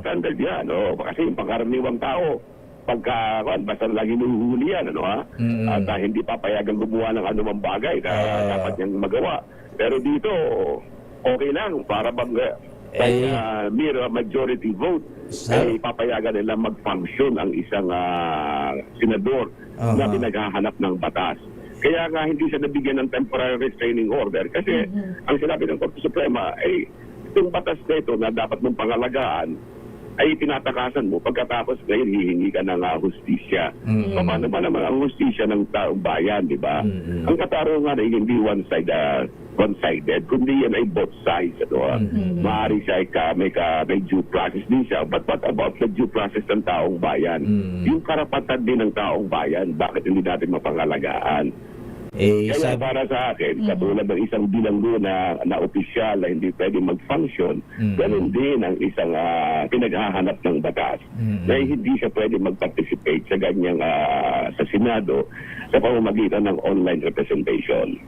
standard yan, kasi yung pangkaraniwang tao, basta lagi nuhuli yan, at hindi papayagan gumawa ng anumang bagay na dapat niyang magawa. Pero dito, okay lang, para bang mere majority vote, ay papayagan nila mag-function ang isang senador na pinaghahanap ng batas. Kaya nga hindi siya nabigyan ng temporary restraining order kasi ang sinabi ng Korte Suprema ay itong batas na ito na dapat mong pangalagaan ay tinatakasan mo pagkatapos ngayon hihingi ka ng hustisya. So, paano ba naman ang hustisya ng taong bayan, di ba? Ang katarungan ay hindi one-sided, kundi yan ay both sides. Maaari siya ay may due process din siya. But what about the due process ng taong bayan? Yung karapatan din ng taong bayan, bakit hindi natin mapangalagaan? Kaya para sa akin, katulad ng isang bilanggo na opisyal na hindi pwede mag-function, ganun din ang isang pinaghahanap ng batas na hindi siya pwede mag-participate sa ganyang sa Senado sa pamamagitan ng online representation.